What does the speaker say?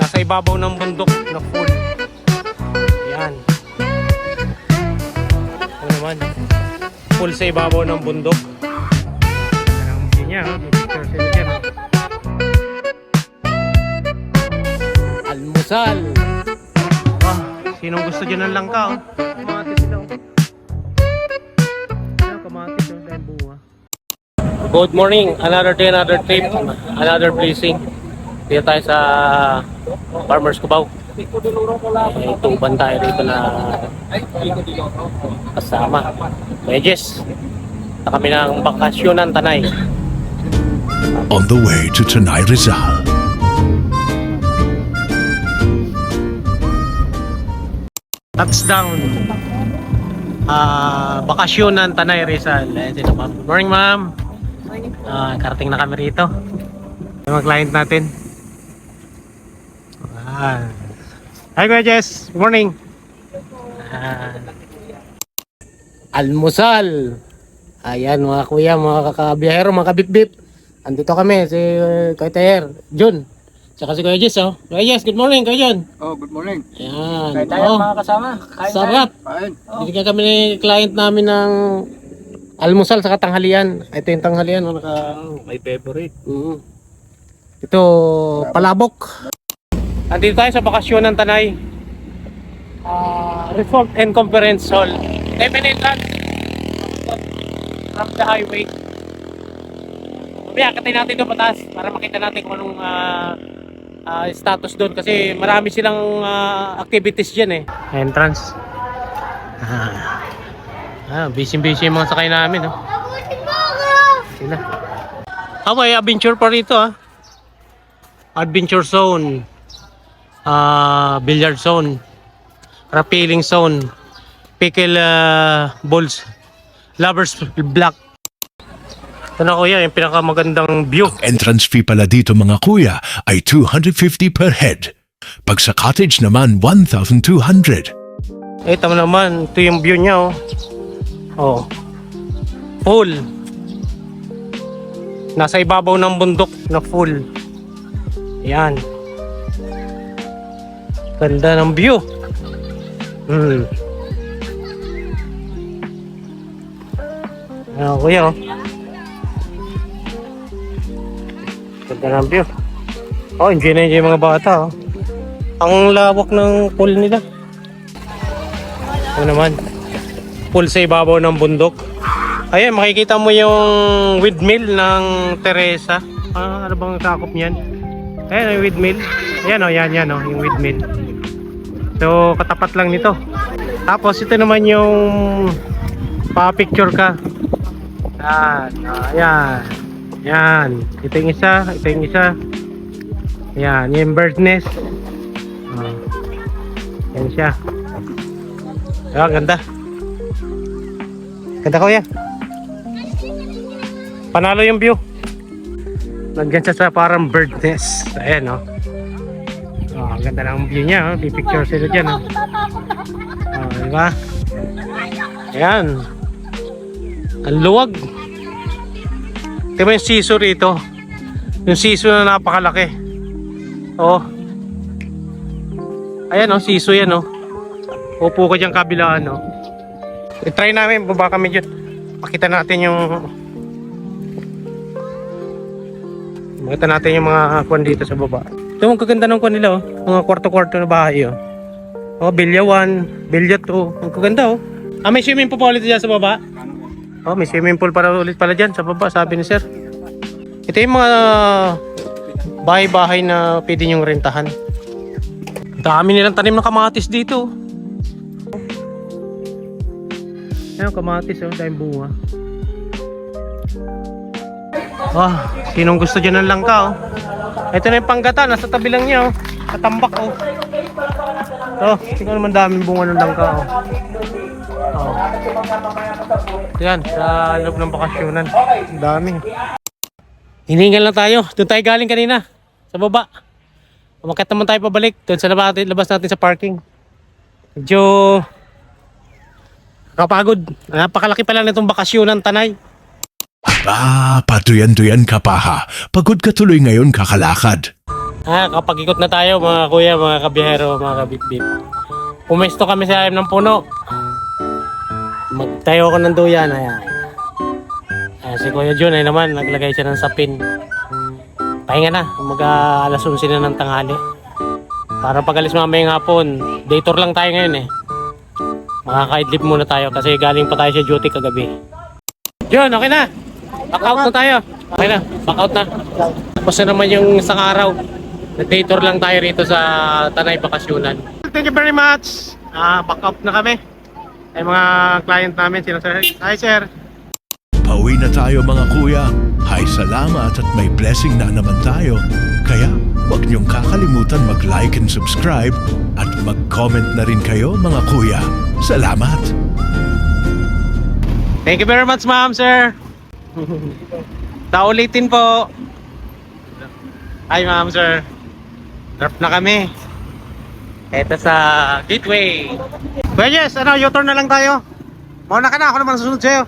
Nasa ibabaw ng bundok na full. Ayan. Ano naman? Full sa ibabaw ng bundok. Ang view niya, ha? Picture sila dyan. Almusal. Ah, sinong gusto dyan ng langka, oh? Kamatis sila, oh. Ayan, kamatis, oh. Dahil bunga. Good morning. Another day, another trip, another blessing. Dito tayo sa Farmers Cubao. Tuban tayo dito na kasama Medjes na kami ng bakasyonan Tanay. On the way to Tanay Rizal. Touchdown. Bakasyonan Tanay Rizal. Ayan sila, ma'am. Good morning, ma'am. Karating na kami rito. Yung mga client natin. Hi, Kuya Jess. Good morning. Almusal. Ayan mga kuya, mga kakabiyahero, mga kabip-bip. Andito kami, si Kuya Taher, Jun. Tsaka si Kuya Jess, oh. Kuya Jess, good morning, Kuya Jun. Oh, good morning. Ayan. Kain tayo mga kasama. Kain Sarap. Kain. Bigyan kami ni client namin ng almusal sa tanghalian. Ito yung tanghalian, oh, My favorite. Ito, palabok. Andito tayo sa bakasyon ng Tanay. Resort and Conference Hall. 10 minutes from the highway. Kaya katay natin doon pataas para makita natin kung anong status doon. Kasi marami silang activities dyan, eh. Entrance. Busy-busy yung mga sakay namin, oh. Sila. May adventure pa rito, ah. Adventure zone. Billiard zone, rappelling zone, pickle balls, lovers block. Ito na kuya, yung pinakamagandang view. Ang entrance fee pala dito mga kuya ay 250 per head. Pag sa cottage naman, 1,200. Ito naman, ito yung view niya, oh. Oh. Full. Nasa ibabaw ng bundok na full. Yan. Ganda ng view. Ayan kuya, oh. Ganda ng view. Oh, enjoy na enjoy mga bata, oh. Ang lawak ng pool nila. Ano naman, pool sa ibabaw ng bundok. Ayan, makikita mo yung windmill ng Teresa. Ano bang sakop niyan? Ayan, yung windmill. Ayan, oh, yan, oh, yung windmill. So, katapat lang nito. Tapos, ito naman yung pa-picture ka. Ayan. Ayan. Ito yung isa. Ito yung isa. Ayan, yung bird nest. Ayan siya. Ayan, ganda. Ganda ko yan. Panalo yung view. Nandiyan siya sa parang bird nest. Ayan, oh. Ang ganda ng view niya, oh. Pipicture sila dyan, oh. Diba? Ayan. Ang luwag. Ito mo yung siso rito. Yung siso na napakalaki. Oh. Ayan, oh. Siso yan, oh. Upo ka dyan kabilaan, oh. I-try namin. Baba kami dyan. Pakita natin yung mga kwan dito sa baba. Ito ang kaganda ng kwan nila, oh. Mga kwarto-kwarto na bahay, oh. Oh, Bilya 1, Bilya 2. Ang kaganda, oh. May swimming pool pa ulit dyan sa baba? Oh, may swimming pool para ulit pala dyan sa baba, sabi ni sir. Ito yung mga bahay-bahay na pwede nyong rentahan. Dami nilang tanim ng kamatis dito. Ayan, kamatis, oh. Dahil bunga. Sinong gusto dyan ng langka, oh. Ito na yung panggata, nasa tabi lang niya, oh. Katambak, oh. Tingnan naman daming bunga ng langka, oh. Yan, sa loob ng bakasyonan. Ang dami. Hiningal na tayo. Doon tayo galing kanina. Sa baba. Umakyat naman tayo pabalik. Doon sa labas natin sa parking. Medyo kapagod. Napakalaki pala nitong bakasyonan Tanay. Patuyan-tuyan ka pa ha. Pagod ka tuloy ngayon kakalakad. Kapag ikot na tayo mga kuya, mga kabiyahero, mga kabitbit. Pumesto kami sa ilalim ng puno. Magtayo ako ng duyan. Ayan. Si Kuya Jun ay naman, naglagay siya ng sapin. Pahinga na, alas 11 na ng tanghali. Para pag-alis mamayang hapon, day tour lang tayo ngayon eh. Makakaidlip muna tayo kasi galing pa tayo sa duty kagabi. Jun, okay na. Back out na tayo. Okay na, back out na. Tapos na naman yung isang araw. Nag-day tour lang tayo rito sa Tanay Bakasyunan. Thank you very much. Back out na kami. Ay mga client namin, sila sir. Hi sir. Pauwi na tayo mga kuya. Hay salamat at may blessing na naman tayo. Kaya huwag niyong kakalimutan mag-like and subscribe at mag-comment na rin kayo mga kuya. Salamat! Thank you very much ma'am sir. Naulitin po. Hi ma'am sir. Drop na kami. Ito sa Gateway. Kuya Jess, U-turn na lang tayo. Mauna ka na, ako naman susunod sa'yo.